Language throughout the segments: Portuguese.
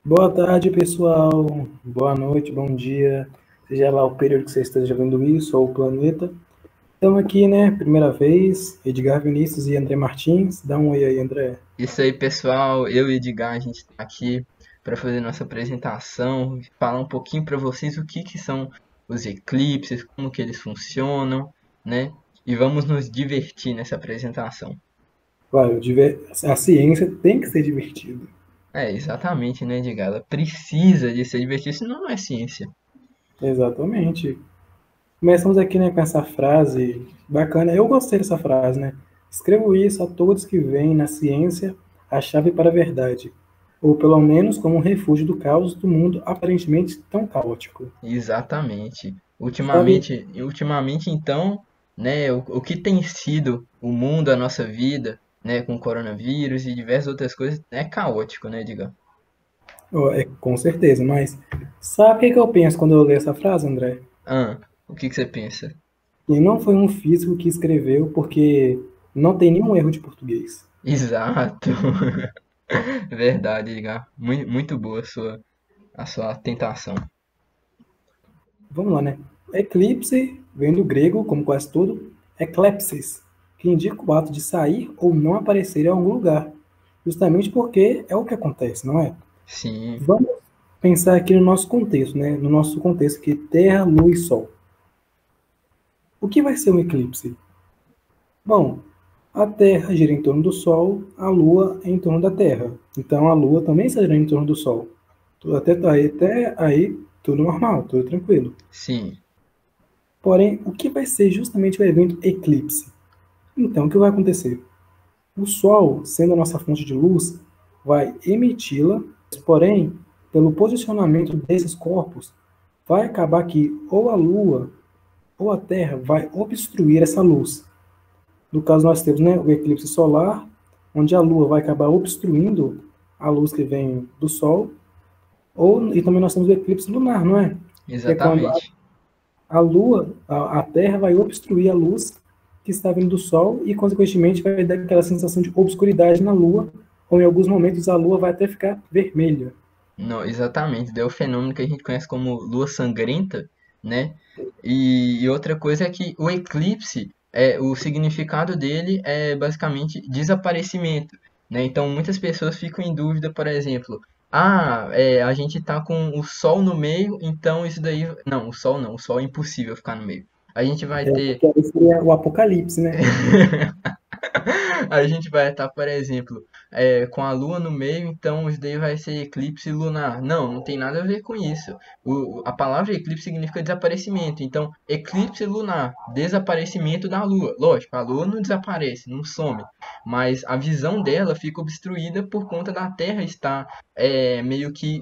Boa tarde, pessoal. Boa noite, bom dia. Seja lá o período que você esteja vendo isso, ou o planeta. Estamos aqui, né? Primeira vez, Edgar Vinícius e André Martins. Dá um oi aí, André. Isso aí, pessoal. Eu e Edgar, a gente está aqui para fazer nossa apresentação, falar um pouquinho para vocês o que são os eclipses, como que eles funcionam, né? E vamos nos divertir nessa apresentação. Claro, a ciência tem que ser divertida. É, exatamente, né, Edgar? Ela precisa de ser divertida, senão não é ciência. Exatamente. Começamos aqui, né, com essa frase bacana. Eu gostei dessa frase, né? Escrevo isso a todos que veem na ciência a chave para a verdade, ou pelo menos como um refúgio do caos do mundo aparentemente tão caótico. Exatamente. Sabe, Ultimamente, então, né, o que tem sido o mundo, a nossa vida, né, com o coronavírus e diversas outras coisas, é caótico, né, Edgar? com certeza, mas sabe o que eu penso quando eu leio essa frase, André? Ah, o que você pensa? E não foi um físico que escreveu, porque não tem nenhum erro de português. Exato. Verdade, Edgar. Muito boa a sua tentação. Vamos lá, né? Eclipse vem do grego, como quase tudo, eclepsis, que indica o ato de sair ou não aparecer em algum lugar, justamente porque é o que acontece, não é? Sim, Vamos pensar aqui no nosso contexto, né? No nosso contexto aqui, Terra, Lua e Sol. O que vai ser um eclipse? Bom, a Terra gira em torno do Sol, a Lua em torno da Terra. Então a Lua também está girando em torno do Sol. Até aí, tudo normal, tudo tranquilo. sim. Porém, o que vai ser justamente o evento eclipse? Então, o que vai acontecer? O Sol, sendo a nossa fonte de luz, vai emiti-la, porém, pelo posicionamento desses corpos, vai acabar que ou a Lua ou a Terra vai obstruir essa luz. No caso, nós temos, né, o eclipse solar, onde a Lua vai acabar obstruindo a luz que vem do Sol, e também nós temos o eclipse lunar, não é? Que é quando Exatamente. a Lua, a Terra vai obstruir a luz que está vindo do Sol e, consequentemente, vai dar aquela sensação de obscuridade na Lua, ou em alguns momentos a Lua vai até ficar vermelha. Não, exatamente. Daí o fenômeno que a gente conhece como lua sangrenta, né? E outra coisa é que o eclipse, o significado dele é basicamente desaparecimento, né? Então muitas pessoas ficam em dúvida, por exemplo, a gente tá com o Sol no meio, então isso daí. Não, o Sol não, o Sol é impossível ficar no meio. A gente vai ter Porque aí seria o apocalipse, né? A gente vai estar, por exemplo, com a Lua no meio, então isso daí vai ser eclipse lunar. Não, não tem nada a ver com isso. A palavra eclipse significa desaparecimento. Então, eclipse lunar, desaparecimento da Lua. Lógico, a Lua não desaparece, não some, mas a visão dela fica obstruída por conta da Terra estar meio que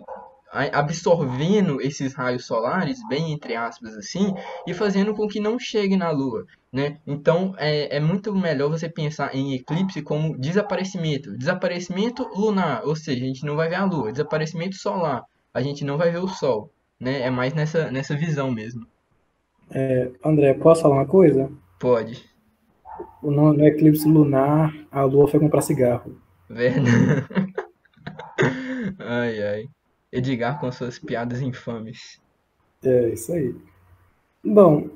absorvendo esses raios solares, bem entre aspas assim, e fazendo com que não chegue na Lua, né? Então é muito melhor você pensar em eclipse como desaparecimento, desaparecimento lunar, ou seja, a gente não vai ver a Lua, desaparecimento solar, a gente não vai ver o Sol, né? É mais nessa visão mesmo. André, posso falar uma coisa? Pode, No eclipse lunar, a Lua foi comprar cigarro. verdade. Ai, ai. Edgar com suas piadas infames. É isso aí. Bom,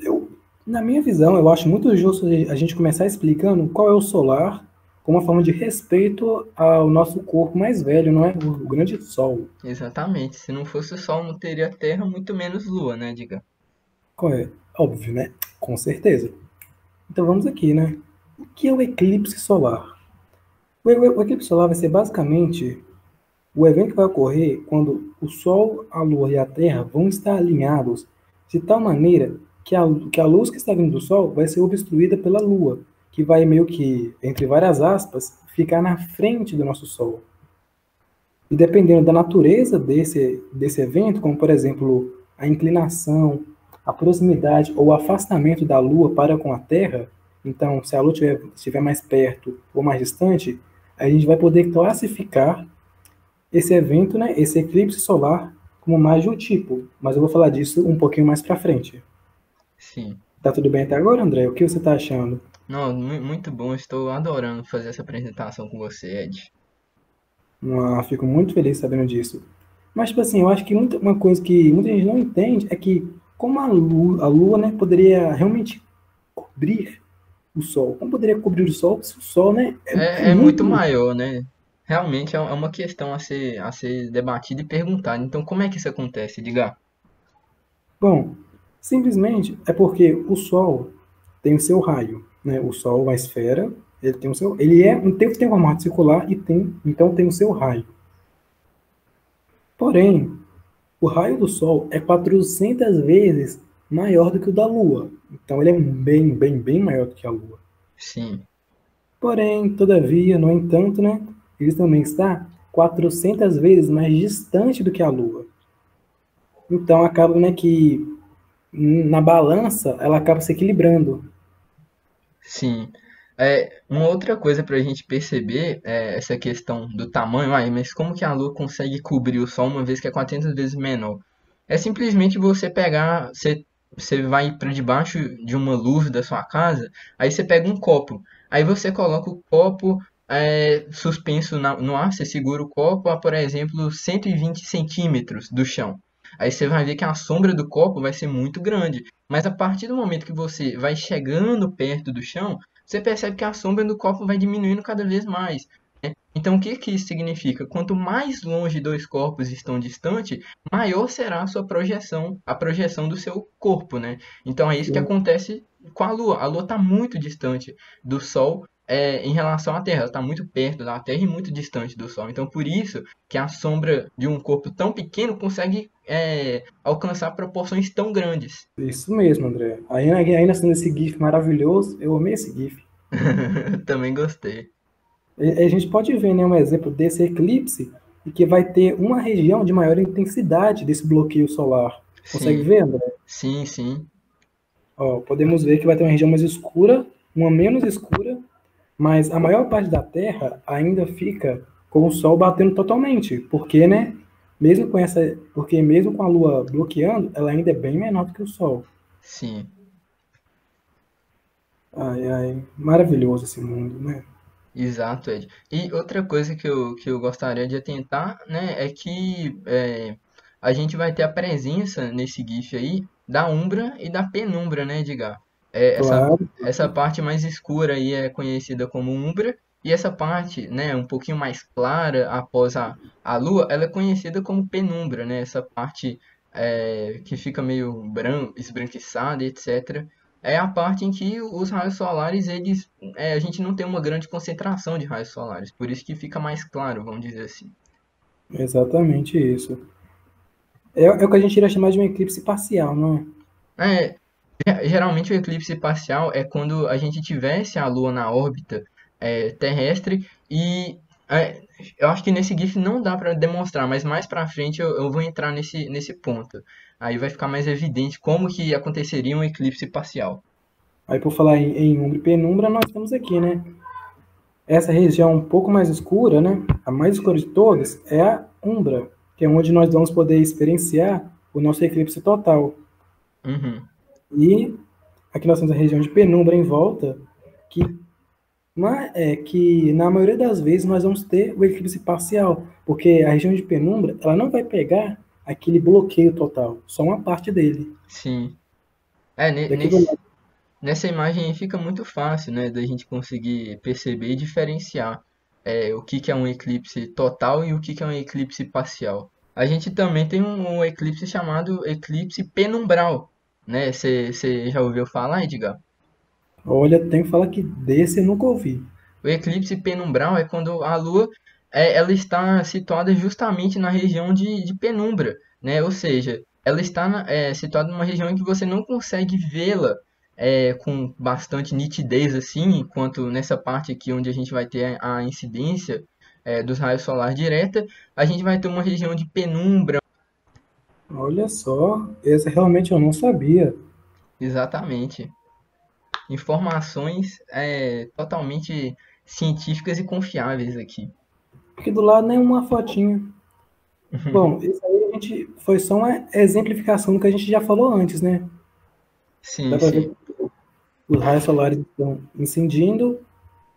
na minha visão, eu acho muito justo a gente começar explicando qual é o solar, como uma forma de respeito ao nosso corpo mais velho, não é? O grande Sol. Exatamente. Se não fosse o Sol, não teria Terra, muito menos Lua, né, Edgar? Qual é? Óbvio, né? Com certeza. Então vamos aqui, né? O que é o eclipse solar? O eclipse solar vai ser basicamente o evento que vai ocorrer quando o Sol, a Lua e a Terra vão estar alinhados de tal maneira que a luz que está vindo do Sol vai ser obstruída pela Lua, que vai meio que, entre várias aspas, ficar na frente do nosso Sol. E dependendo da natureza desse evento, como por exemplo a inclinação, a proximidade ou o afastamento da Lua para com a Terra, então se a Lua estiver mais perto ou mais distante, a gente vai poder classificar esse evento, né, esse eclipse solar, como mais de um tipo, mas eu vou falar disso um pouquinho mais para frente. Sim. Tá tudo bem até agora, André? O que você tá achando? Não, muito bom. Estou adorando fazer essa apresentação com você, Ed. Fico muito feliz sabendo disso. Mas, tipo assim, eu acho que uma coisa que muita gente não entende é que como a Lua, né, poderia realmente cobrir o Sol. Como poderia cobrir o Sol se o Sol, né, é É muito muito... maior, né? Realmente é uma questão a ser debatida e perguntada. Então, como é que isso acontece, Edgar? Bom, simplesmente é porque o Sol tem o seu raio, né? O Sol, uma esfera, ele tem o seu... Ele tem um formato circular e então tem o seu raio. Porém, o raio do Sol é 400 vezes maior do que o da Lua. Então ele é bem maior do que a Lua. Sim, Porém, todavia, no entanto, né, ele também está 400 vezes mais distante do que a Lua. Então acaba, né, que na balança ela acaba se equilibrando. sim. Uma outra coisa para a gente perceber é essa questão do tamanho, mas como que a Lua consegue cobrir o Sol uma vez que é 400 vezes menor? É simplesmente você pegar, você vai para debaixo de uma luz da sua casa, aí você pega um copo, aí você coloca o copo suspenso no ar, você segura o copo a, por exemplo, 120 centímetros do chão. Aí você vai ver que a sombra do copo vai ser muito grande. Mas a partir do momento que você vai chegando perto do chão, você percebe que a sombra do copo vai diminuindo cada vez mais. Então, o que que isso significa? Quanto mais longe dois corpos estão distantes, maior será a sua projeção, a projeção do seu corpo, né? Então, é isso que acontece com a Lua. A Lua está muito distante do Sol em relação à Terra. Ela está muito perto da Terra e muito distante do Sol. Então, por isso que a sombra de um corpo tão pequeno consegue alcançar proporções tão grandes. Isso mesmo, André. Ainda sendo esse GIF maravilhoso, eu amei esse GIF. Também gostei. A gente pode ver, né, um exemplo desse eclipse e que vai ter uma região de maior intensidade desse bloqueio solar. Consegue Sim, ver, André? sim, sim. Ó, podemos ver que vai ter uma região mais escura, uma menos escura, mas a maior parte da Terra ainda fica com o Sol batendo totalmente, porque, né, porque mesmo com a Lua bloqueando, ela ainda é bem menor do que o Sol. Sim. Ai, ai, maravilhoso esse mundo, né? Exato, Ed. E outra coisa que eu gostaria de atentar, né, é que a gente vai ter a presença nesse GIF aí da umbra e da penumbra, né, Edgar? Claro, Essa parte mais escura aí é conhecida como umbra, e essa parte, né, um pouquinho mais clara após a lua, ela é conhecida como penumbra, né? Essa parte que fica meio esbranquiçada, etc. É a parte em que os raios solares, a gente não tem uma grande concentração de raios solares, por isso que fica mais claro, vamos dizer assim. exatamente isso. É o que a gente iria chamar de um eclipse parcial, não é? É, Geralmente o eclipse parcial é quando a gente tivesse a Lua na órbita terrestre e é, eu acho que nesse GIF não dá para demonstrar, mas mais para frente eu vou entrar nesse ponto. Aí vai ficar mais evidente como que aconteceria um eclipse parcial. Aí, por falar em umbra e penumbra, nós temos aqui, né? Essa região um pouco mais escura, né? A mais escura de todas é a umbra, que é onde nós vamos poder experienciar o nosso eclipse total. Uhum. E aqui nós temos a região de penumbra em volta, que, que na maioria das vezes nós vamos ter o eclipse parcial, porque a região de penumbra ela não vai pegar aquele bloqueio total, só uma parte dele. Sim. E aqui do lado, Nessa imagem aí fica muito fácil, né, da gente conseguir perceber e diferenciar o que que é um eclipse total e o que que é um eclipse parcial. A gente também tem um eclipse chamado eclipse penumbral, né? Você já ouviu falar, Edgar? olha, tenho que falar que desse eu nunca ouvi. O eclipse penumbral é quando a Lua ela está situada justamente na região de penumbra, né? Ou seja, ela está situada numa região em que você não consegue vê-la com bastante nitidez assim, enquanto nessa parte aqui onde a gente vai ter a incidência dos raios solares direta, a gente vai ter uma região de penumbra. Olha só, esse realmente eu não sabia. Exatamente. Informações totalmente científicas e confiáveis aqui. Aqui do lado nem uma fotinha. Bom, isso aí a gente foi só uma exemplificação do que a gente já falou antes, né? Sim, Dá para ver sim. que os raios solares estão incidindo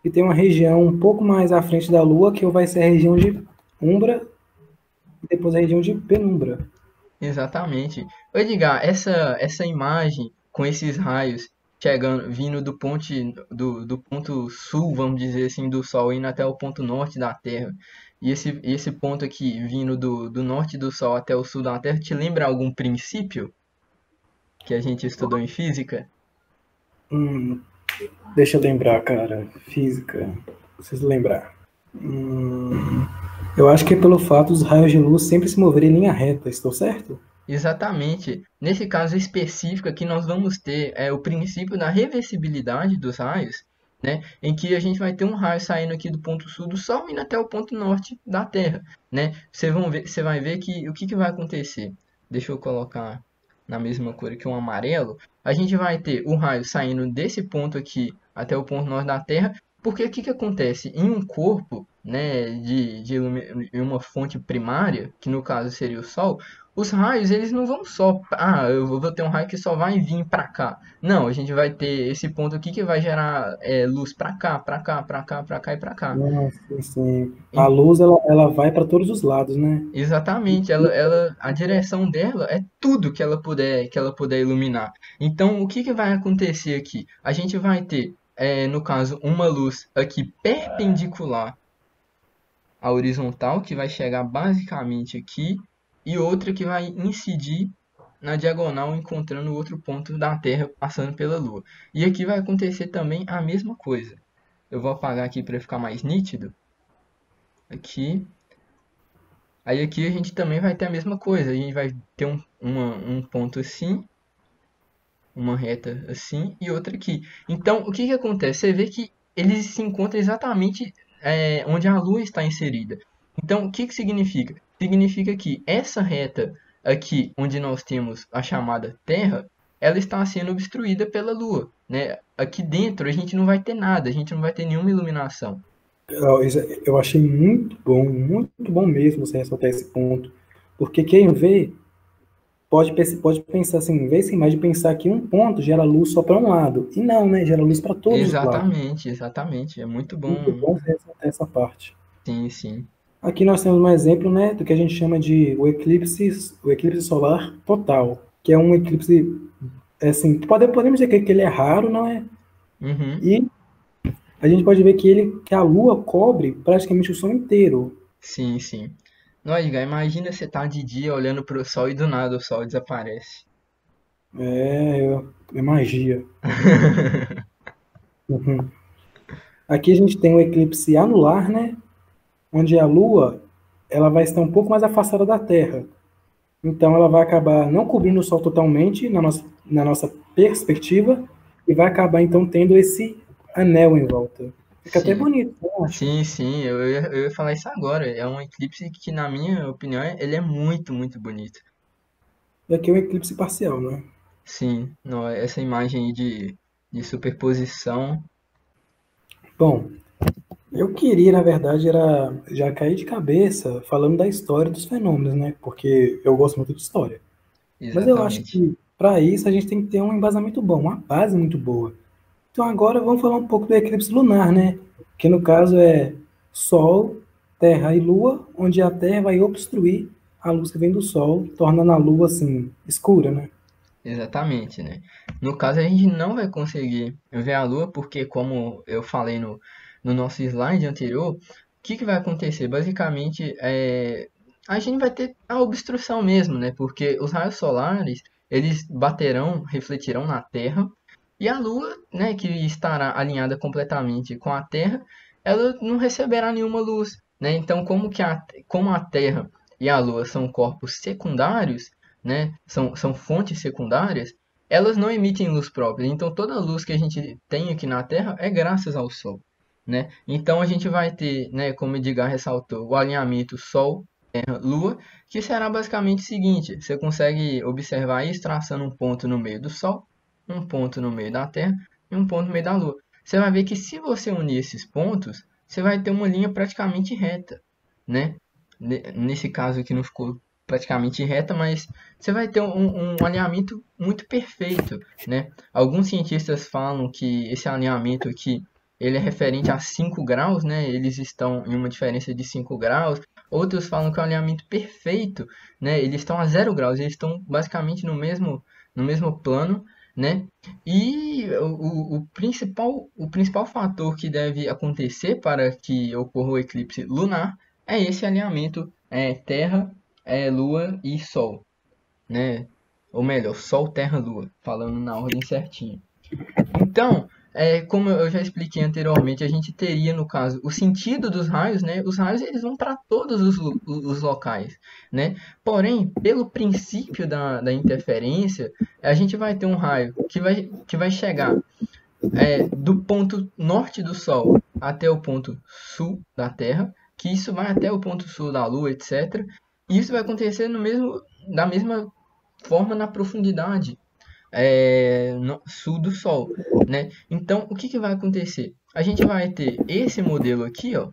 e tem uma região um pouco mais à frente da Lua que vai ser a região de umbra e depois a região de penumbra. Exatamente. Ô, Edgar, essa imagem com esses raios chegando, vindo do ponto sul, vamos dizer assim, do Sol, indo até o ponto norte da Terra, e esse ponto aqui vindo do norte do Sol até o sul da Terra, te lembra algum princípio que a gente estudou em física? Hum, deixa eu lembrar, cara. Física. Preciso lembrar. Eu acho que é pelo fato dos raios de luz sempre se moverem em linha reta, estou certo? Exatamente. Nesse caso específico aqui, nós vamos ter o princípio da reversibilidade dos raios, né? Em que a gente vai ter um raio saindo aqui do ponto sul do Sol indo até o ponto norte da Terra, né? Você vai ver que o que, que vai acontecer? Deixa eu colocar na mesma cor aqui um amarelo. A gente vai ter o raio saindo desse ponto aqui até o ponto norte da Terra, porque o que, que acontece? Em um corpo, né, em uma fonte primária, que no caso seria o Sol, os raios, eles não vão só, eu vou ter um raio que só vai vir para cá. Não, a gente vai ter esse ponto aqui que vai gerar luz para cá, para cá, para cá, para cá e para cá. Nossa, sim. A Em- luz, ela vai para todos os lados, né? Exatamente, a direção dela é tudo que ela puder iluminar. Então, o que que vai acontecer aqui? A gente vai ter, no caso, uma luz aqui perpendicular à horizontal, que vai chegar basicamente aqui, e outra que vai incidir na diagonal, encontrando outro ponto da Terra passando pela Lua. E aqui vai acontecer também a mesma coisa. Eu vou apagar aqui para ficar mais nítido. Aqui. Aí aqui a gente também vai ter a mesma coisa. A gente vai ter um ponto assim, uma reta assim e outra aqui. Então, o que que acontece? Você vê que eles se encontram exatamente onde a Lua está inserida. Então, o que que significa? Significa que essa reta aqui, onde nós temos a chamada Terra, ela está sendo obstruída pela Lua, né? Aqui dentro a gente não vai ter nada, a gente não vai ter nenhuma iluminação. Eu achei muito bom mesmo você ressaltar esse ponto. Porque quem vê pode pensar assim, em vez mais de pensar que um ponto gera luz só para um lado. E não, né? Gera luz para todos os lados. Exatamente, exatamente. É muito Muito bom. bom você ressaltar essa parte. Sim, sim. Aqui nós temos um exemplo, né, do que a gente chama de o eclipse solar total, que é um eclipse, assim, podemos dizer que ele é raro, não é? Uhum. E a gente pode ver que a Lua cobre praticamente o Sol inteiro. Sim, sim. Não, Edgar, imagina você tá de dia olhando pro sol e do nada o sol desaparece. É magia. Uhum. Aqui a gente tem o eclipse anular, né? Onde a Lua ela vai estar um pouco mais afastada da Terra. Então ela vai acabar não cobrindo o Sol totalmente na nossa perspectiva e vai acabar então tendo esse anel em volta. Fica até Sim, bonito, eu acho. sim, sim, eu ia falar isso agora. É um eclipse que, na minha opinião, ele é muito, muito bonito. E aqui é um eclipse parcial, né? Sim, não, essa imagem aí de superposição. Bom, eu queria, na verdade, era já cair de cabeça falando da história dos fenômenos, né? Porque eu gosto muito de história. Mas eu acho Exatamente. que para isso a gente tem que ter um embasamento bom, uma base muito boa. Então agora vamos falar um pouco do eclipse lunar, né? Que no caso é Sol, Terra e Lua, onde a Terra vai obstruir a luz que vem do Sol, tornando a Lua assim escura, né? Exatamente, né? No caso, a gente não vai conseguir ver a Lua, porque, como eu falei no nosso slide anterior, o que que vai acontecer? Basicamente, a gente vai ter a obstrução mesmo, né? Porque os raios solares, eles baterão, refletirão na Terra, e a Lua, né, que estará alinhada completamente com a Terra, ela não receberá nenhuma luz, né? Então, como a Terra e a Lua são corpos secundários, né, são fontes secundárias, elas não emitem luz própria. Então toda a luz que a gente tem aqui na Terra é graças ao Sol, né? Então a gente vai ter, né, como o Edgar ressaltou, o alinhamento Sol, Terra, Lua, que será basicamente o seguinte: você consegue observar isso traçando um ponto no meio do Sol, um ponto no meio da Terra e um ponto no meio da Lua. Você vai ver que se você unir esses pontos, você vai ter uma linha praticamente reta, né? Nesse caso aqui não ficou praticamente reta, mas você vai ter um alinhamento muito perfeito, né? Alguns cientistas falam que esse alinhamento aqui ele é referente a 5 graus, né? Eles estão em uma diferença de 5 graus. outros falam que é o alinhamento perfeito, né? Eles estão a 0 graus, eles estão basicamente no mesmo plano, né? E o principal fator que deve acontecer para que ocorra o eclipse lunar é esse alinhamento Terra, Lua e Sol, né? Ou melhor, Sol, Terra, Lua, falando na ordem certinha. Então, como eu já expliquei anteriormente, a gente teria, no caso, o sentido dos raios, né? Os raios eles vão para todos os locais, né? Porém, pelo princípio da interferência, a gente vai ter um raio que vai chegar do ponto norte do Sol até o ponto sul da Terra, que isso vai até o ponto sul da Lua, etc. E isso vai acontecer da mesma forma na profundidade no sul do Sol, né? Então, o que vai acontecer? A gente vai ter esse modelo aqui, ó,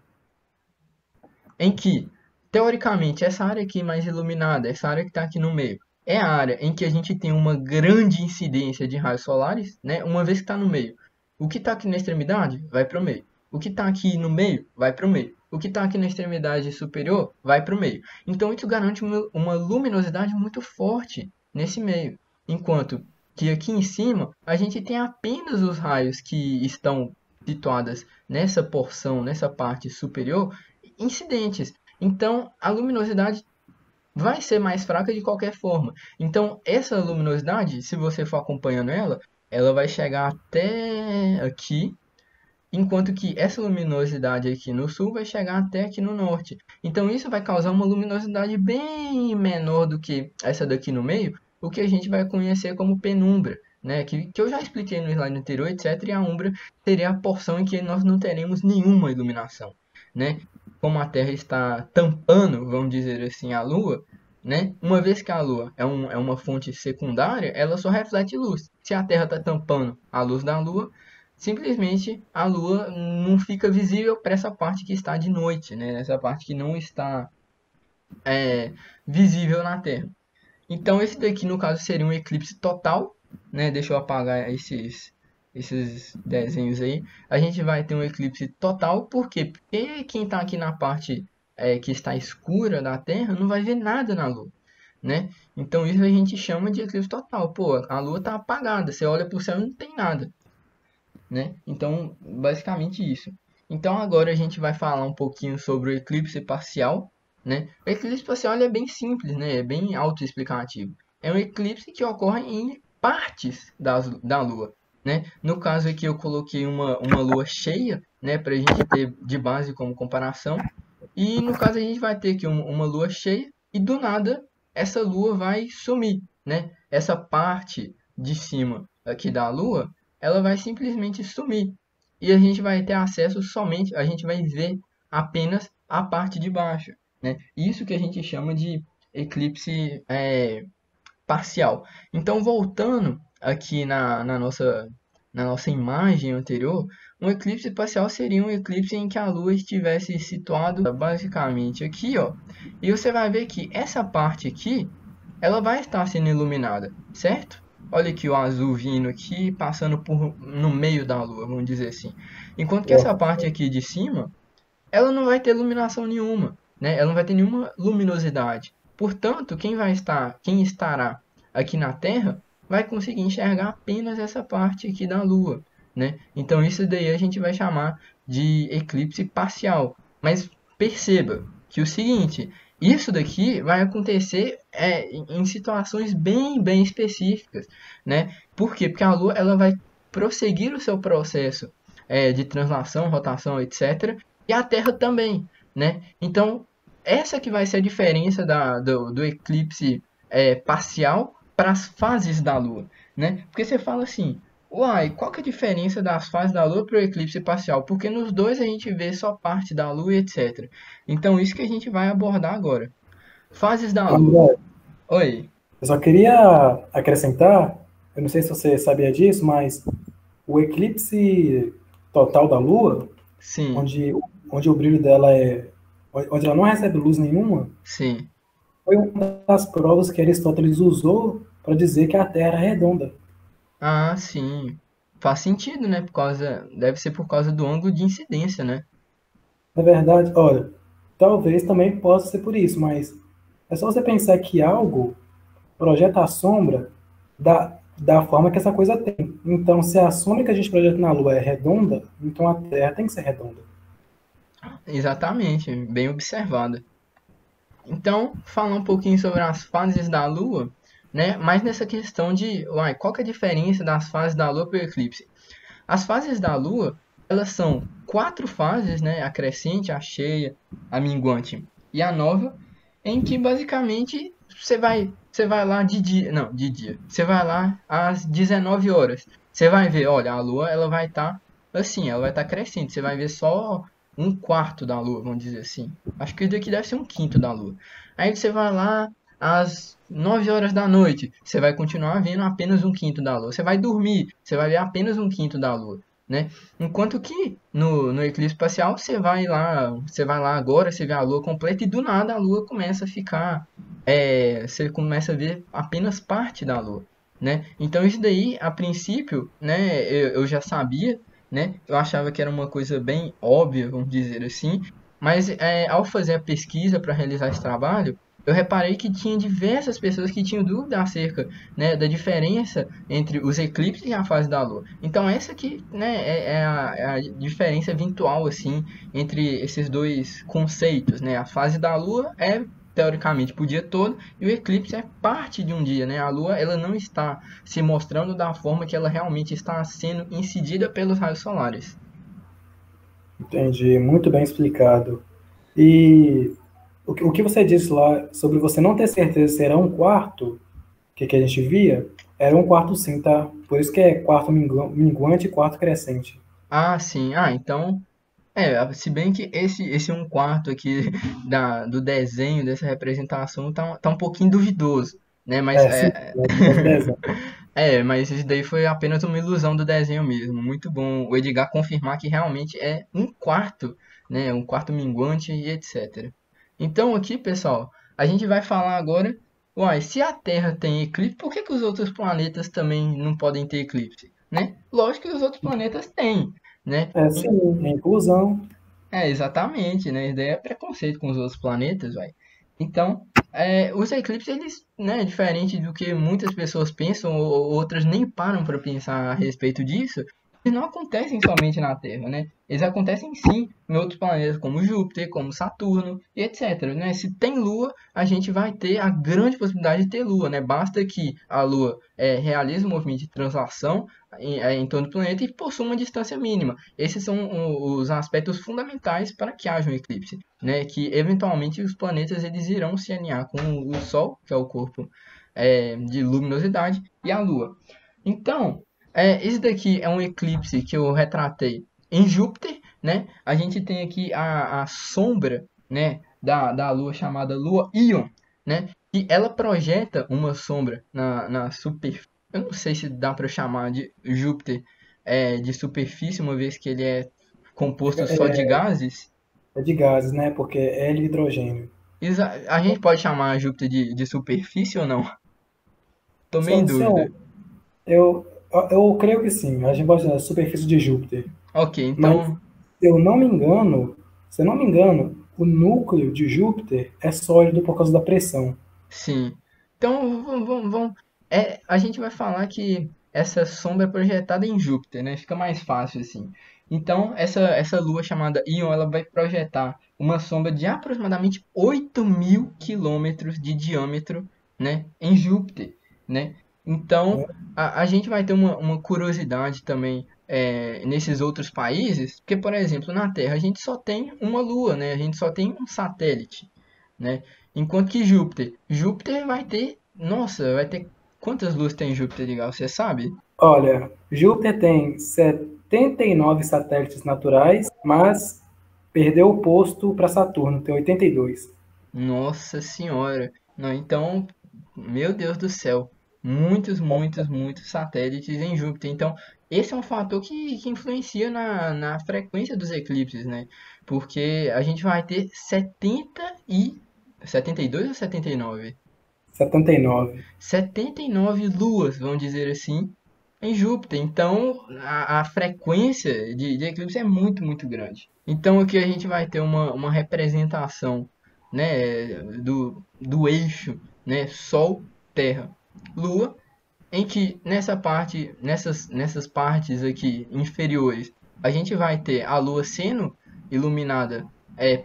em que, teoricamente, essa área aqui mais iluminada, essa área que está aqui no meio, é a área em que a gente tem uma grande incidência de raios solares, né? Uma vez que está no meio. O que está aqui na extremidade vai para o meio. O que está aqui no meio vai para o meio. O que está aqui na extremidade superior vai para o meio. Então, isso garante uma luminosidade muito forte nesse meio. Enquanto que aqui em cima, a gente tem apenas os raios que estão situados nessa porção, nessa parte superior, incidentes. Então, a luminosidade vai ser mais fraca de qualquer forma. Então, essa luminosidade, se você for acompanhando ela vai chegar até aqui, enquanto que essa luminosidade aqui no sul vai chegar até aqui no norte. Então, isso vai causar uma luminosidade bem menor do que essa daqui no meio, o que a gente vai conhecer como penumbra, né? Que eu já expliquei no slide anterior, etc. E a umbra seria a porção em que nós não teremos nenhuma iluminação, né? Como a Terra está tampando, vamos dizer assim, a Lua, né? Uma vez que a Lua é uma fonte secundária, ela só reflete luz. Se a Terra está tampando a luz da Lua, simplesmente a Lua não fica visível para essa parte que está de noite, né? Essa parte que não está visível na Terra. Então esse daqui no caso seria um eclipse total, né? Deixa eu apagar esses desenhos aí. A gente vai ter um eclipse total, por quê? Porque quem está aqui na parte que está escura da Terra não vai ver nada na Lua, né? Então isso a gente chama de eclipse total. Pô, a Lua está apagada, você olha para o céu e não tem nada, né? Então, basicamente isso. Então agora a gente vai falar um pouquinho sobre o eclipse parcial, né? O eclipse parcial ele é bem simples, né? É bem autoexplicativo. É um eclipse que ocorre em partes da Lua, né? No caso aqui eu coloquei uma lua cheia, né? Para a gente ter de base como comparação. E no caso a gente vai ter aqui uma lua cheia e do nada essa lua vai sumir, né? Essa parte de cima aqui da lua ela vai simplesmente sumir. E a gente vai ter acesso somente, a gente vai ver apenas a parte de baixo, né? Isso que a gente chama de eclipse parcial. Então, voltando aqui na nossa imagem anterior, um eclipse parcial seria um eclipse em que a Lua estivesse situada basicamente aqui, ó. E você vai ver que essa parte aqui, ela vai estar sendo iluminada, certo? Olha aqui o azul vindo aqui, passando no meio da Lua, vamos dizer assim. Enquanto que essa parte aqui de cima, ela não vai ter iluminação nenhuma, né? Ela não vai ter nenhuma luminosidade. Portanto, quem estará aqui na Terra vai conseguir enxergar apenas essa parte aqui da Lua, né? Então isso daí a gente vai chamar de eclipse parcial. Mas perceba que o seguinte, isso daqui vai acontecer em situações bem, bem específicas, né? Por quê? Porque a Lua ela vai prosseguir o seu processo de translação, rotação, etc. E a Terra também, né? Então, essa que vai ser a diferença do eclipse parcial para as fases da Lua, né? Porque você fala assim, uai, qual que é a diferença das fases da Lua para o eclipse parcial? Porque nos dois a gente vê só parte da Lua e etc. Então, isso que a gente vai abordar agora. Fases da Lua. André, Oi. eu só queria acrescentar, eu não sei se você sabia disso, mas o eclipse total da Lua, Sim, onde o brilho dela onde ela não recebe luz nenhuma, sim. foi uma das provas que Aristóteles usou para dizer que a Terra é redonda. Ah, sim. Faz sentido, né? Deve ser por causa do ângulo de incidência, né? Na verdade, olha, Talvez também possa ser por isso, mas é só você pensar que algo projeta a sombra da forma que essa coisa tem. Então, se a sombra que a gente projeta na Lua é redonda, então a Terra tem que ser redonda. Exatamente, bem observado. Então, falar um pouquinho sobre as fases da Lua, né? Mas nessa questão de, uai, qual que é a diferença das fases da Lua para o eclipse? As fases da Lua, elas são quatro fases, né? A crescente, a cheia, a minguante e a nova, em que basicamente você vai lá de dia, não, de dia. Você vai lá às 19 horas. Você vai ver, olha, a Lua ela vai estar assim, ela vai estar crescente. Você vai ver só um quarto da Lua, vamos dizer assim. Acho que isso daqui deve ser um quinto da Lua. Aí você vai lá às 9 horas da noite, você vai continuar vendo apenas um quinto da Lua. Você vai dormir, você vai ver apenas um quinto da Lua, né? Enquanto que no eclipse parcial você vai lá agora, você vê a Lua completa e do nada a Lua começa a ficar, você começa a ver apenas parte da Lua, né? Então isso daí, a princípio, né, eu já sabia, né? Eu achava que era uma coisa bem óbvia, vamos dizer assim, mas ao fazer a pesquisa para realizar esse trabalho, eu reparei que tinha diversas pessoas que tinham dúvida acerca, né, da diferença entre os eclipses e a fase da Lua. Então essa aqui, né, é a diferença eventual assim entre esses dois conceitos, né? A fase da Lua é teoricamente para o dia todo e o eclipse é parte de um dia, né? A Lua ela não está se mostrando da forma que ela realmente está sendo incidida pelos raios solares. Entendi, muito bem explicado. E o que você disse lá sobre você não ter certeza se era um quarto, que a gente via, era um quarto sim, tá? Por isso que é quarto minguante e quarto crescente. Ah, sim. Ah, então se bem que esse um quarto aqui do desenho, dessa representação, tá um pouquinho duvidoso, né? Mas É, sim, é por causa do desenho. mas isso daí foi apenas uma ilusão do desenho mesmo. Muito bom o Edgar confirmar que realmente é um quarto, né? Um quarto minguante e etc. Então aqui, pessoal, a gente vai falar agora, uai, se a Terra tem eclipse, por que que os outros planetas também não podem ter eclipse, né? Lógico que os outros planetas têm, né? É, sim, é inclusão. Exatamente, né? Isso daí é preconceito com os outros planetas, vai. Então, os eclipses, eles, né, diferente do que muitas pessoas pensam, ou outras nem param para pensar a respeito disso, eles não acontecem somente na Terra, né? Eles acontecem sim em outros planetas, como Júpiter, como Saturno e etc, né? Se tem Lua, a gente vai ter a grande possibilidade de ter Lua, né? Basta que a Lua realize um movimento de translação em torno do planeta e possua uma distância mínima. Esses são os aspectos fundamentais para que haja um eclipse, né? Que eventualmente os planetas eles irão se alinhar com o Sol, que é o corpo de luminosidade, e a Lua. Então, esse daqui é um eclipse que eu retratei em Júpiter, né? A gente tem aqui a sombra, né, da Lua chamada Lua Íon, né? E ela projeta uma sombra na superfície. Eu não sei se dá para chamar de Júpiter de superfície, uma vez que ele é composto só de gases. É de gases, né? Porque é hélio e hidrogênio. A gente pode chamar Júpiter de superfície ou não? Tô meio em dúvida. São, eu creio que sim. A gente pode dizer a superfície de Júpiter. Ok, Mas, então, se eu não me engano, o núcleo de Júpiter é sólido por causa da pressão. sim. Então, a gente vai falar que essa sombra é projetada em Júpiter, né? Fica mais fácil assim. Então, essa lua chamada Ion, ela vai projetar uma sombra de aproximadamente 8.000 quilômetros de diâmetro, né? Em Júpiter, né? Então, Né? a gente vai ter uma curiosidade também nesses outros países, porque, por exemplo, na Terra a gente só tem uma lua, né? A gente só tem um satélite, né? Enquanto que Júpiter vai ter, nossa, vai ter quantas luas tem Júpiter, legal, você sabe? Olha, Júpiter tem 79 satélites naturais, mas perdeu o posto para Saturno, tem 82. Nossa senhora. Não, então, meu Deus do céu, muitos, muitos, muitos satélites em Júpiter. Então, esse é um fator que influencia na frequência dos eclipses, né? Porque a gente vai ter 72 ou 79? 79. 79 luas, vamos dizer assim, em Júpiter. Então, a frequência de eclipse é muito, muito grande. Então, aqui a gente vai ter uma representação, né, do eixo, né, Sol, Terra, Lua, em que nessas partes aqui inferiores, a gente vai ter a Lua sendo iluminada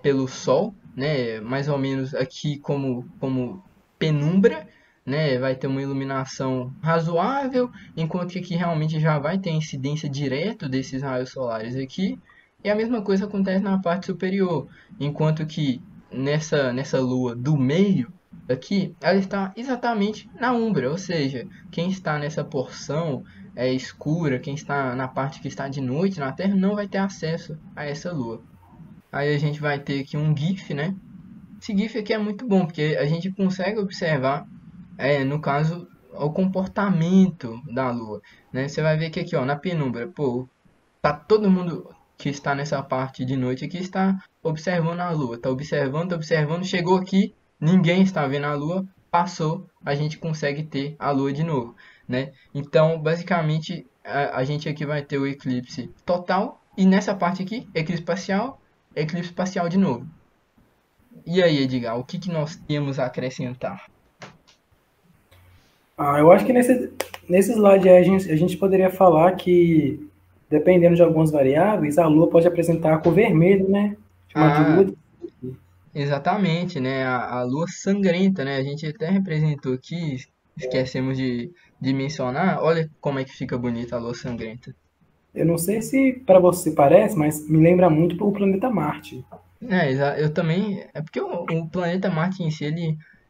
pelo Sol, né, mais ou menos aqui como penumbra, né, vai ter uma iluminação razoável, enquanto que aqui realmente já vai ter incidência direto desses raios solares aqui. E a mesma coisa acontece na parte superior, enquanto que nessa Lua do meio aqui, ela está exatamente na umbra, ou seja, quem está nessa porção escura, quem está na parte que está de noite na Terra, não vai ter acesso a essa lua. Aí a gente vai ter aqui um GIF, né? Esse GIF aqui é muito bom, porque a gente consegue observar, no caso, o comportamento da lua, né? Você vai ver que aqui, ó, na penumbra, pô, tá todo mundo que está nessa parte de noite aqui está observando a lua, tá observando, chegou aqui, ninguém está vendo a lua, passou, a gente consegue ter a lua de novo, né? Então, basicamente, a gente aqui vai ter o eclipse total e nessa parte aqui, eclipse parcial de novo. E aí, Edgar, o que nós temos a acrescentar? Eu acho que nesse slide aí a gente poderia falar que, dependendo de algumas variáveis, a Lua pode apresentar a cor vermelha, né? Chamada de Ah, Lua. exatamente, né? A lua sangrenta, né? A gente até representou aqui, esquecemos de mencionar. Olha como é que fica bonita a lua sangrenta. Eu não sei se para você parece, mas me lembra muito o planeta Marte. Eu também. É porque o planeta Marte em si,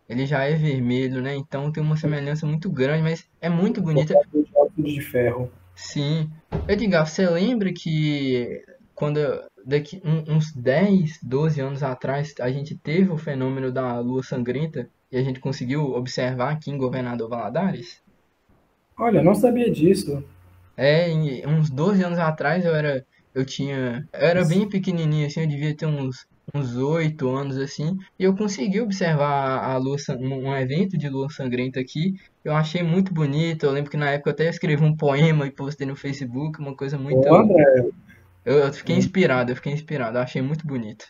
ele já é vermelho, né? Então tem uma semelhança muito grande, mas é muito bonita. Portador de óxido de ferro. Sim. Edgar, você lembra que quando daqui uns 10, 12 anos atrás a gente teve o fenômeno da lua sangrenta e a gente conseguiu observar aqui em Governador Valadares? Olha, eu não sabia disso. Uns 12 anos atrás eu era bem pequenininho assim, eu devia ter uns 8 anos assim, e eu consegui observar um evento de lua sangrenta aqui. Eu achei muito bonito. Eu lembro que na época eu até escrevi um poema e postei no Facebook, uma coisa Ô, muito. André, Eu fiquei inspirado, eu achei muito bonito.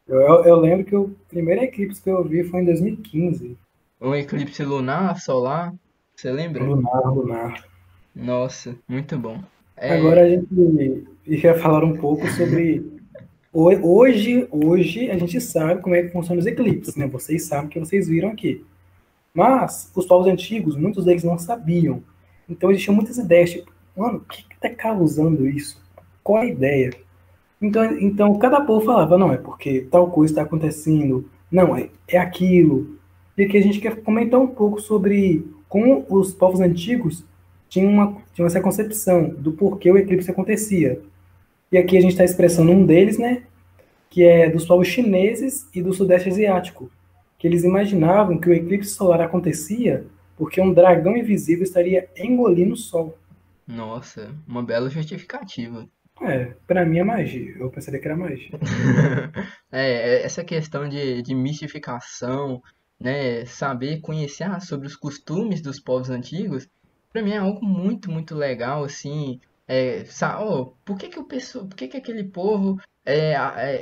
eu lembro que o primeiro eclipse que eu vi foi em 2015. Um eclipse lunar, solar, você lembra? Lunar, lunar. Nossa, muito bom. Agora É, a gente ia falar um pouco sobre. Hoje a gente sabe como é que funcionam os eclipses, né? Vocês sabem que vocês viram aqui. Mas os povos antigos, muitos deles não sabiam. Então existiam muitas ideias, tipo, mano, o que está causando isso? Qual a ideia? Então cada povo falava, não, é porque tal coisa está acontecendo, não, é aquilo. E aqui a gente quer comentar um pouco sobre como os povos antigos tinham essa concepção do porquê o eclipse acontecia. E aqui a gente está expressando um deles, né, que é dos povos chineses e do Sudeste Asiático, que eles imaginavam que o eclipse solar acontecia porque um dragão invisível estaria engolindo o Sol. nossa, uma bela justificativa. Para mim é magia. Eu pensaria que era magia. Essa questão de mistificação, né, saber conhecer sobre os costumes dos povos antigos, para mim é algo muito, muito legal, assim, por que que aquele povo,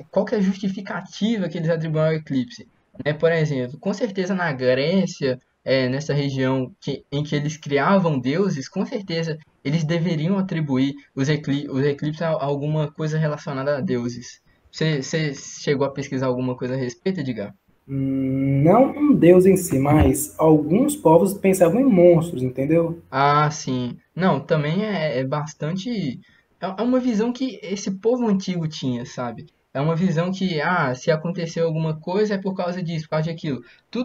qual que é a justificativa que eles atribuem ao eclipse? Né, por exemplo, com certeza na Grécia, nessa região em que eles criavam deuses, com certeza eles deveriam atribuir os eclipses a alguma coisa relacionada a deuses. Você chegou a pesquisar alguma coisa a respeito, Edgar? Não um deus em si, mas alguns povos pensavam em monstros, entendeu? Ah, sim. Não, também é bastante. É uma visão que esse povo antigo tinha, sabe? É uma visão que, se aconteceu alguma coisa é por causa disso, por causa daquilo. Tem,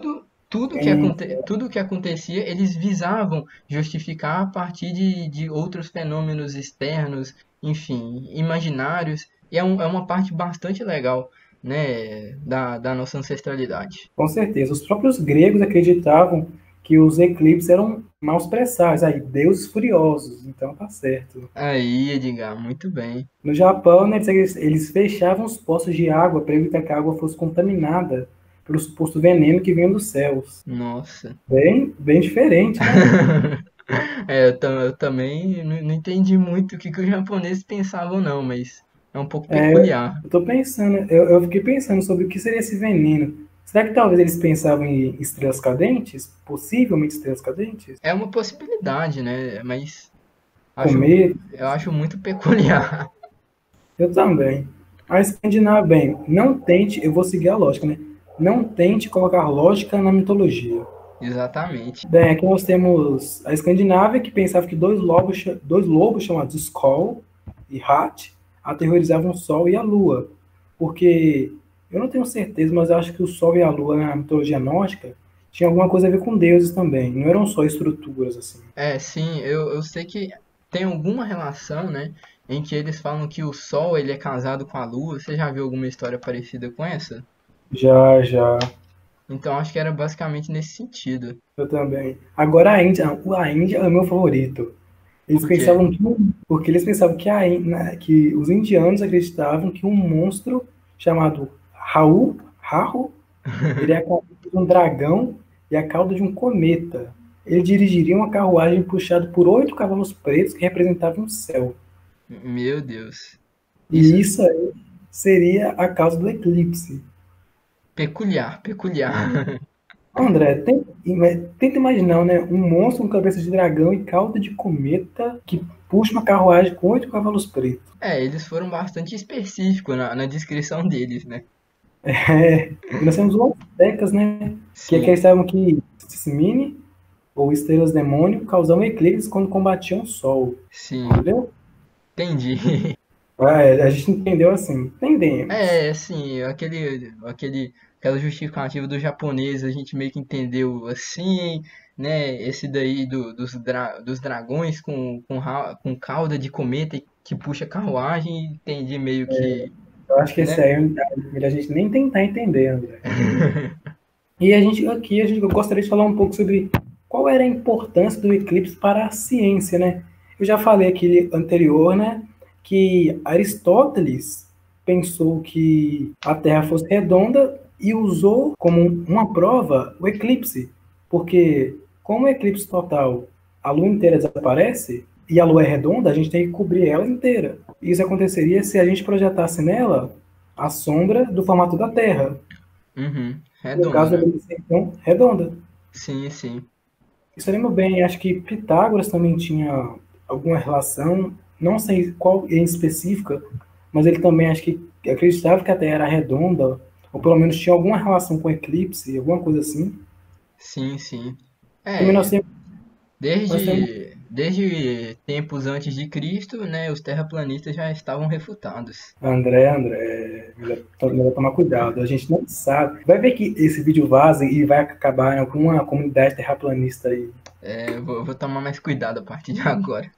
Tudo que acontecia, eles visavam justificar a partir de outros fenômenos externos, enfim, imaginários. E é uma parte bastante legal, né, da nossa ancestralidade. com certeza. Os próprios gregos acreditavam que os eclipses eram maus presságios, aí, deuses furiosos, então tá certo. Aí, Edgar, muito bem. No Japão, né, eles fechavam os poços de água para evitar que a água fosse contaminada pelo suposto veneno que vinha dos céus. Nossa. Bem diferente, né? Eu também não entendi muito o que, que os japoneses pensavam, não, mas é um pouco É, peculiar. eu tô pensando, eu fiquei pensando sobre o que seria esse veneno. Será que talvez eles pensavam em estrelas cadentes? Possivelmente estrelas cadentes? É uma possibilidade, né? Mas Comer? eu acho muito peculiar. Eu também. A Escandinávia, bem, não tente, eu vou seguir a lógica, né? Não tente colocar lógica na mitologia. Exatamente. Bem, aqui nós temos a Escandinávia, que pensava que dois lobos chamados Skoll e Hat aterrorizavam o Sol e a Lua. Porque eu não tenho certeza, mas eu acho que o Sol e a Lua na mitologia nórdica tinham alguma coisa a ver com deuses também. Não eram só estruturas assim. Sim, eu sei que tem alguma relação, né? Em que eles falam que o Sol ele é casado com a Lua. Você já viu alguma história parecida com essa? Já, já, Então acho que era basicamente nesse sentido. eu também. Agora a Índia é o meu favorito. Eles Por quê? pensavam que, porque eles pensavam que, que os indianos acreditavam que um monstro chamado Rahu, ele é a cabeça de um dragão e a cauda de um cometa. Ele dirigiria uma carruagem puxada por 8 cavalos pretos que representavam o céu. Meu Deus. Isso E isso aí seria a causa do eclipse. peculiar, peculiar. André, tenta imaginar, né? Um monstro com cabeça de dragão e cauda de cometa que puxa uma carruagem com 8 cavalos pretos. Eles foram bastante específicos na descrição deles, né? É, e nós temos os astecas, né? Que Sim, acreditavam que Cismine ou estrelas demônio causavam eclipses quando combatiam o Sol. sim, Entendeu? entendi. A gente entendeu assim. Entendemos. Sim, aquela justificativa do japonês a gente meio que entendeu assim, né? Esse daí dos dragões com cauda de cometa que puxa carruagem, entendi meio que, Eu acho que esse né? aí é melhor a gente nem tentar entender, André. E a gente gostaria de falar um pouco sobre qual era a importância do eclipse para a ciência, né? Eu já falei aqui anterior, né, que Aristóteles pensou que a Terra fosse redonda e usou como uma prova o eclipse, porque como o eclipse total, a Lua inteira desaparece e a Lua é redonda, a gente tem que cobrir ela inteira. Isso aconteceria se a gente projetasse nela a sombra do formato da Terra. Uhum, No redondo, caso, né? deveria ser então redonda. Sim, sim. Isso eu lembro bem, acho que Pitágoras também tinha alguma relação, não sei qual em específica, mas ele também acho que acreditava que a Terra era redonda, ou pelo menos tinha alguma relação com eclipse, alguma coisa assim. Sim, sim. Também É, nós temos desde tempos antes de Cristo, né, os terraplanistas já estavam refutados. André, melhor tomar cuidado, a gente não sabe. Vai ver que esse vídeo vaza e vai acabar em alguma comunidade terraplanista aí. Eu vou tomar mais cuidado a partir de agora.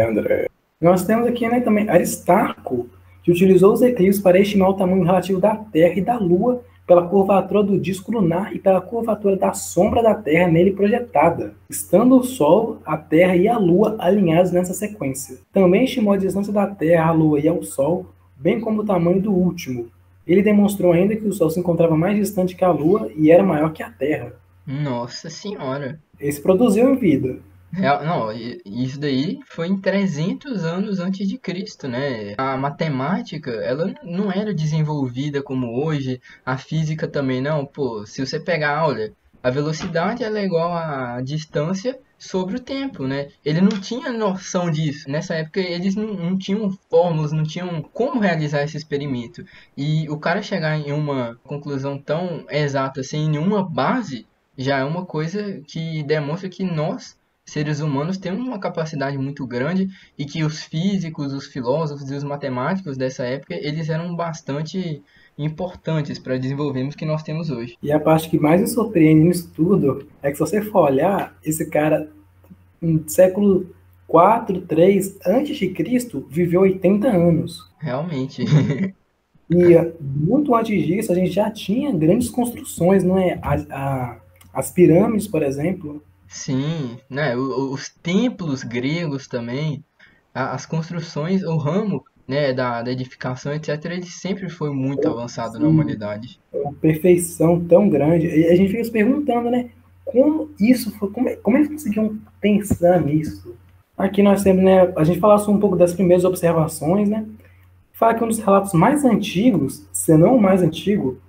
André. Nós temos aqui, né, também Aristarco, que utilizou os eclipses para estimar o tamanho relativo da Terra e da Lua pela curvatura do disco lunar e pela curvatura da sombra da Terra nele projetada, estando o Sol, a Terra e a Lua alinhados nessa sequência. Também estimou a distância da Terra, à Lua e ao Sol, bem como o tamanho do último. Ele demonstrou ainda que o Sol se encontrava mais distante que a Lua e era maior que a Terra. Nossa senhora. Esse produziu em vida. Não, isso daí foi em 300 anos antes de Cristo, né? A matemática, ela não era desenvolvida como hoje, a física também não. Pô, se você pegar, olha, a velocidade ela é igual à distância sobre o tempo, né? Ele não tinha noção disso. Nessa época eles não tinham fórmulas, não tinham como realizar esse experimento. E o cara chegar em uma conclusão tão exata, sem nenhuma base, já é uma coisa que demonstra que nós seres humanos têm uma capacidade muito grande e que os físicos, os filósofos e os matemáticos dessa época, eles eram bastante importantes para desenvolvermos o que nós temos hoje. E a parte que mais me surpreende nisso tudo é que se você for olhar, esse cara, no século 4, 3 antes de Cristo, viveu 80 anos. Realmente. E muito antes disso, a gente já tinha grandes construções, não é? As pirâmides, por exemplo. Sim, né? Os templos gregos também, as construções, o ramo, né, da edificação, etc., ele sempre foi muito avançado na Sim, humanidade. uma perfeição tão grande. E a gente fica se perguntando, né? como isso foi, como eles conseguiam pensar nisso? Aqui nós temos, né, a gente fala um pouco das primeiras observações, né? Fala que um dos relatos mais antigos, se não o mais antigo,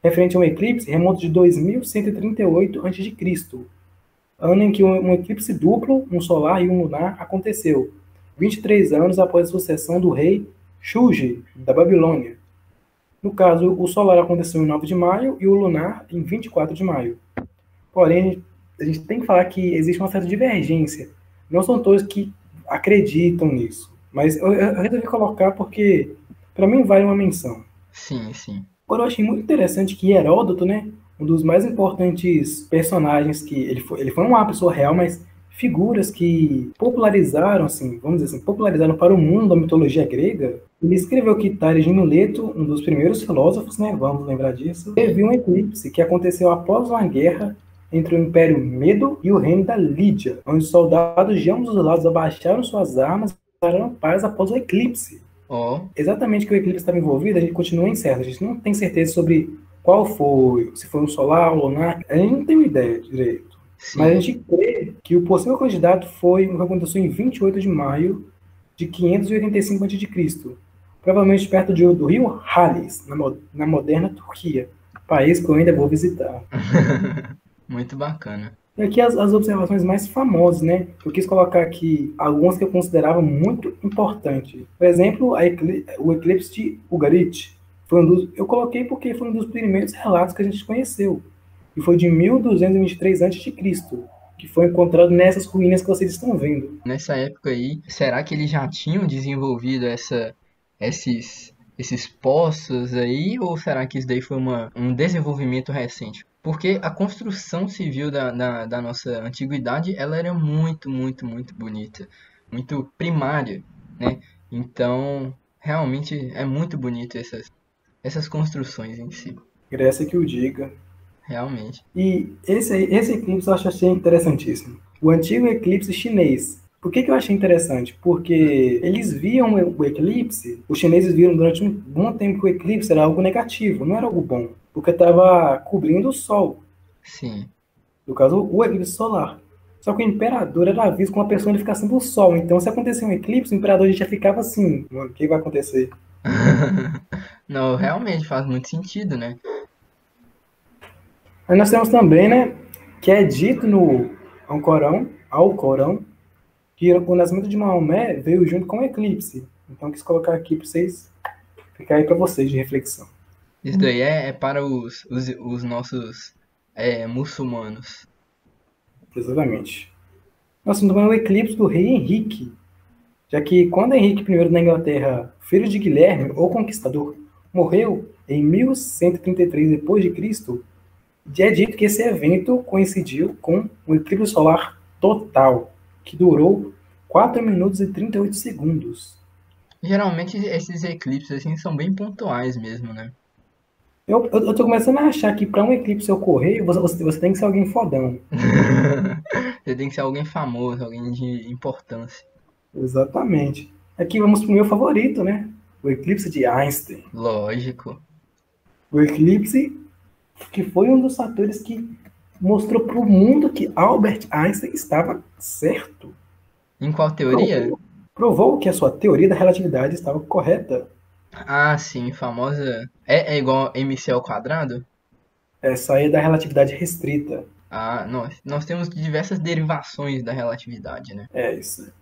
referente a um eclipse, remonta de 2138 a.C., ano em que um eclipse duplo, um solar e um lunar, aconteceu, 23 anos após a sucessão do rei Shuji, da Babilônia. No caso, o solar aconteceu em 9 de maio e o lunar em 24 de maio. Porém, a gente tem que falar que existe uma certa divergência. Não são todos que acreditam nisso. Mas eu resolvi colocar porque, para mim, vale uma menção. Sim, sim. Agora, eu achei muito interessante que Heródoto, né, um dos mais importantes personagens que ele foi uma pessoa real, mas figuras que popularizaram, assim, vamos dizer assim, popularizaram para o mundo a mitologia grega. Ele escreveu que Tales de Mileto, um dos primeiros filósofos, né, vamos lembrar disso, teve um eclipse que aconteceu após uma guerra entre o Império Medo e o reino da Lídia, onde os soldados de ambos os lados abaixaram suas armas e declararam paz após o eclipse. Exatamente que o eclipse estava envolvido, a gente continua incerto. A gente não tem certeza sobre qual foi, se foi um solar ou lunar. A gente não tem uma ideia direito. Sim. Mas a gente crê que o possível candidato foi o que aconteceu em 28 de maio de 585 a.C., provavelmente perto do rio Halys, na moderna Turquia, país que eu ainda vou visitar. Muito bacana. E aqui as observações mais famosas, né? Eu quis colocar aqui algumas que eu considerava muito importantes. Por exemplo, o eclipse de Ugarit. Eu coloquei porque foi um dos primeiros relatos que a gente conheceu. E foi de 1223 a.C., que foi encontrado nessas ruínas que vocês estão vendo. Nessa época aí, será que eles já tinham desenvolvido esses poços aí? Ou será que isso daí foi um desenvolvimento recente? Porque a construção civil da nossa antiguidade, ela era muito, muito, muito bonita. Muito primária, né? Então, realmente é muito bonito essas construções em si. Grécia que o diga. Realmente. E esse eclipse eu achei interessantíssimo. O antigo eclipse chinês. Por que eu achei interessante? Porque eles viam o eclipse, os chineses viram durante um bom tempo que o eclipse era algo negativo, não era algo bom, porque estava cobrindo o Sol. Sim. No caso, o eclipse solar. Só que o imperador era visto como uma personificação do Sol. Então, se acontecer um eclipse, o imperador já ficava assim, mano, o que vai acontecer? Não, realmente faz muito sentido, né? Aí nós temos também, né, que é dito no Alcorão, que o nascimento de Maomé veio junto com o eclipse. Então, quis colocar aqui para vocês, ficar aí para vocês de reflexão. Isso daí é para os nossos muçulmanos. Exatamente. Nós temos também o eclipse do rei Henrique, já que quando Henrique I da Inglaterra, filho de Guilherme, o Conquistador, morreu em 1133 d.C., é dito que esse evento coincidiu com um eclipse solar total, que durou 4 minutos e 38 segundos. Geralmente esses eclipses assim são bem pontuais mesmo, né? Eu tô começando a achar que para um eclipse ocorrer, você tem que ser alguém fodão. Você tem que ser alguém famoso, alguém de importância. Exatamente. Aqui vamos pro meu favorito, né? O eclipse de Einstein. Lógico. O eclipse que foi um dos fatores que mostrou para o mundo que Albert Einstein estava certo. Em qual teoria? Provou que a sua teoria da relatividade estava correta. Ah, sim, famosa. É igual MC ao quadrado? Essa aí é da relatividade restrita. Ah, nós temos diversas derivações da relatividade, né? É isso.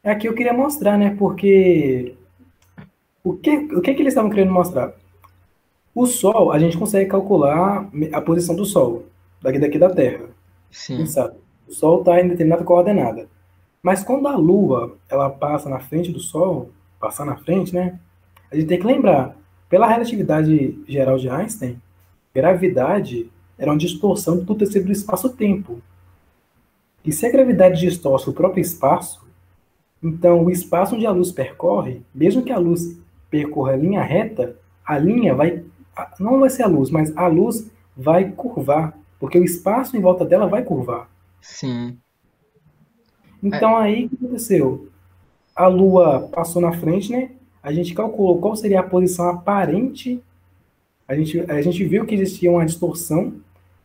Aqui eu queria mostrar, né? Porque o que eles estavam querendo mostrar? O Sol, a gente consegue calcular a posição do Sol, daqui da Terra. Sim. Sabe? O Sol está em determinada coordenada. Mas quando a Lua ela passa na frente do Sol, passar na frente, né? A gente tem que lembrar, pela relatividade geral de Einstein, gravidade era uma distorção do tecido do espaço-tempo. E se a gravidade distorce o próprio espaço, então o espaço onde a luz percorre, mesmo que a luz percorra a linha reta, a linha não vai ser a luz, mas a luz vai curvar, porque o espaço em volta dela vai curvar. Sim. Então aí o que aconteceu? A Lua passou na frente, né? A gente calculou qual seria a posição aparente. A gente viu que existia uma distorção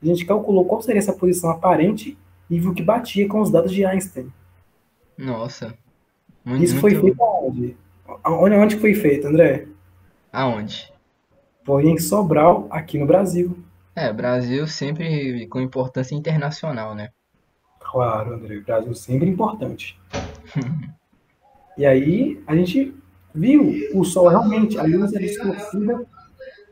a gente calculou qual seria essa posição aparente e viu que batia com os dados de Einstein. Nossa, Isso foi muito. feito aonde? Onde foi feito, André? Aonde? Foi em Sobral, aqui no Brasil. É, Brasil sempre com importância internacional, né? Claro, André, o Brasil sempre importante. E aí a gente viu o Sol realmente, a luz era distorcida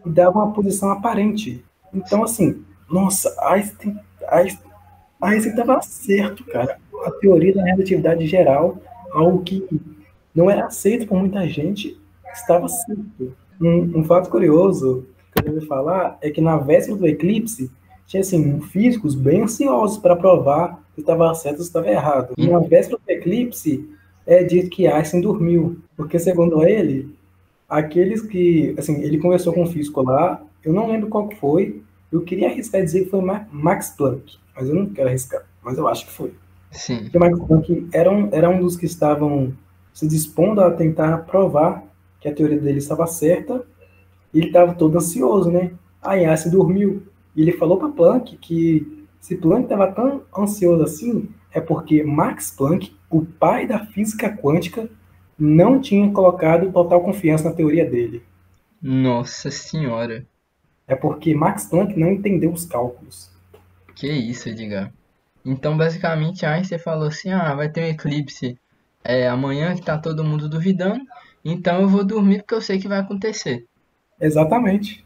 e dava uma posição aparente. Então, assim, nossa, Einstein estava certo, cara. A teoria da relatividade geral, algo que não era aceito por muita gente, estava certo. Um fato curioso que eu devo falar é que na véspera do eclipse, tinha assim, físicos bem ansiosos para provar se estava certo ou se estava errado. E E- na véspera do eclipse, é dito que Einstein dormiu, porque segundo ele, aqueles que, assim, ele conversou com um físico lá, eu não lembro qual que foi, eu queria arriscar dizer que foi Max Planck, mas eu não quero arriscar, mas eu acho que foi. Sim. E o Max Planck era um dos que estavam se dispondo a tentar provar que a teoria dele estava certa, e ele estava todo ansioso, né? Aí Einstein dormiu, e ele falou para Planck que se Planck estava tão ansioso assim, é porque Max Planck, o pai da física quântica, não tinha colocado total confiança na teoria dele. Nossa senhora. É porque Max Planck não entendeu os cálculos. Que isso, Edgar? Então, basicamente, Einstein falou assim: ah, vai ter um eclipse amanhã que tá todo mundo duvidando, então eu vou dormir porque eu sei que vai acontecer. Exatamente.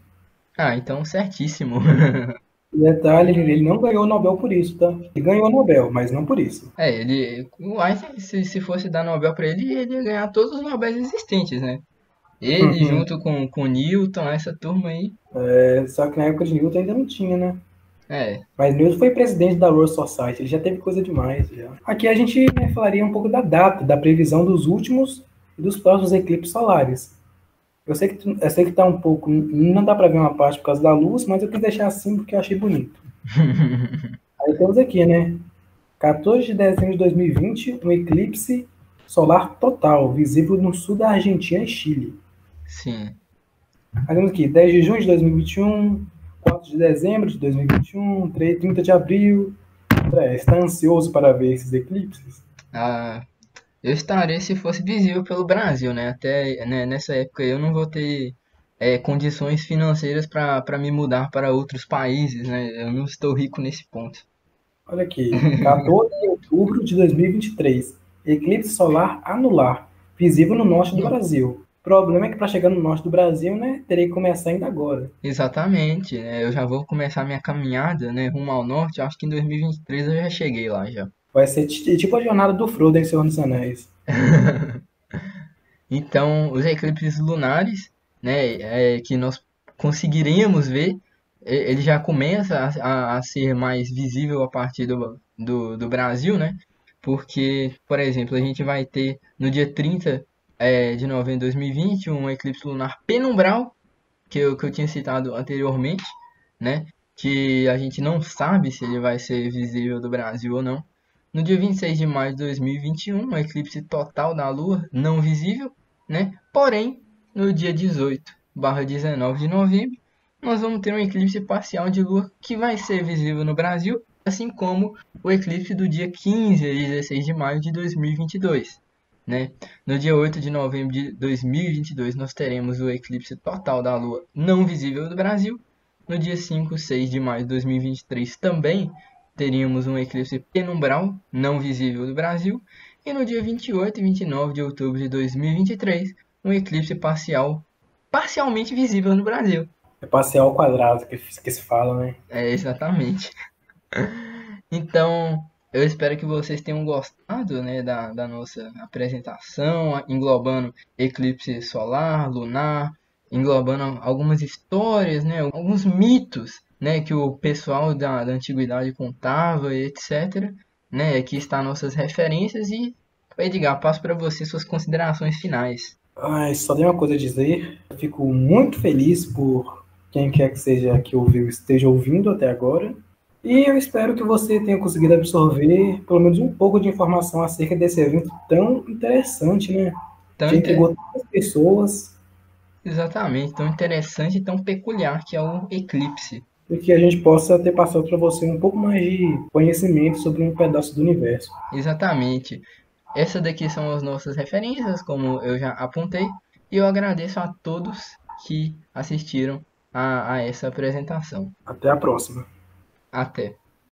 Ah, então certíssimo. E detalhe, ele não ganhou o Nobel por isso, tá? Ele ganhou o Nobel, mas não por isso. O Einstein, se fosse dar Nobel pra ele, ele ia ganhar todos os Nobéis existentes, né? Ele Uhum. junto com Newton, essa turma aí. Só que na época de Newton ainda não tinha, né? É, Mas Newton foi presidente da Royal Society, ele já teve coisa demais. Já. Aqui a gente, né, falaria um pouco da data, da previsão dos últimos e dos próximos eclipses solares. Eu sei que tá um pouco. Não dá para ver uma parte por causa da luz, mas eu quis deixar assim porque eu achei bonito. Aí temos aqui, né? 14 de dezembro de 2020, um eclipse solar total, visível no sul da Argentina e Chile. sim. Aí temos aqui 10 de junho de 2021, 4 de dezembro de 2021, 30 de abril. André, está ansioso para ver esses eclipses? Ah, eu estaria se fosse visível pelo Brasil, né? Até né, nessa época eu não vou ter condições financeiras para me mudar para outros países, né? Eu não estou rico nesse ponto. Olha aqui, 14 de outubro de 2023, eclipse solar anular, visível no norte do Brasil. O problema é que para chegar no norte do Brasil, né, terei que começar ainda agora. Exatamente, né? Eu já vou começar minha caminhada, né, rumo ao norte. Acho que em 2023 eu já cheguei lá já. Vai ser tipo a jornada do Frodo em Senhor dos Anéis. Então, os eclipses lunares, né, que nós conseguiríamos ver, ele já começa a ser mais visível a partir do Brasil, né? Porque, por exemplo, a gente vai ter no dia 30 de novembro de 2020 um eclipse lunar penumbral, que eu tinha citado anteriormente, né? Que a gente não sabe se ele vai ser visível do Brasil ou não. No dia 26 de maio de 2021, um eclipse total da Lua, não visível, né? Porém, no dia 18/19 de novembro, nós vamos ter um eclipse parcial de Lua que vai ser visível no Brasil, assim como o eclipse do dia 15 a 16 de maio de 2022. Né? No dia 8 de novembro de 2022, nós teremos o eclipse total da Lua não visível do Brasil. No dia 5 e 6 de maio de 2023 também teríamos um eclipse penumbral não visível do Brasil. E no dia 28 e 29 de outubro de 2023, um eclipse parcial parcialmente visível no Brasil. É parcial ao quadrado que se fala, né? É exatamente. Então, eu espero que vocês tenham gostado, né, da nossa apresentação, englobando eclipse solar, lunar, englobando algumas histórias, né, alguns mitos, né, que o pessoal da antiguidade contava e etc. Né, aqui estão nossas referências e, Edgar, passo para você suas considerações finais. Ai, só tenho uma coisa a dizer. Eu fico muito feliz por quem quer que seja que ouviu, esteja ouvindo até agora. E eu espero que você tenha conseguido absorver pelo menos um pouco de informação acerca desse evento tão interessante, né? Tão Já inte- intrigou tantas pessoas. Exatamente, tão interessante e tão peculiar que é o eclipse. e que a gente possa ter passado para você um pouco mais de conhecimento sobre um pedaço do universo. Exatamente. Essas daqui são as nossas referências, como eu já apontei, e eu agradeço a todos que assistiram a essa apresentação. Até a próxima. Até.